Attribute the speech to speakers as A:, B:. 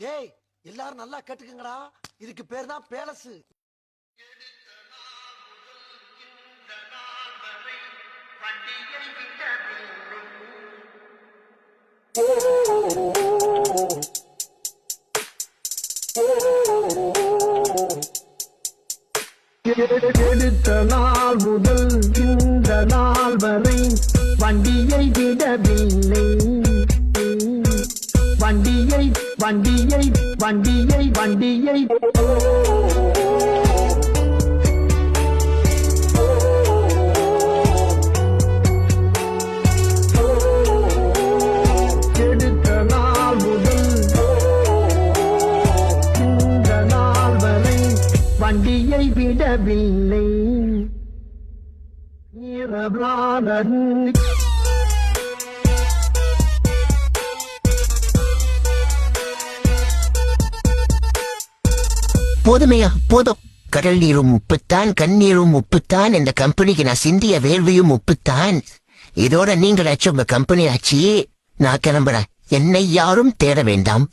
A: டேய் எல்லாரும் நல்லா கேட்டுக்குங்கடா, இதுக்கு பேர் தான் பேலஸ்.
B: எடுத்த நாள் முதல் இந்த நாள் வரை வண்டியை விடவில்லை. வண்டியை வண்டியை வண்டியை வண்டியை எடுத்த நாள் முதல் இந்த நாள் வரை வண்டியை விடவில்லை. இரவானது
C: போதுமையா போதும். கடல் நீரும் உப்புத்தான், கண்ணீரும் உப்புத்தான். இந்த கம்பெனிக்கு நான் சிந்திய வேள்வியும் உப்புத்தான். இதோட நீங்களாச்சும் உங்க கம்பெனி ஆச்சு. நான் கிளம்புறேன். என்னை யாரும் தேட வேண்டாம்.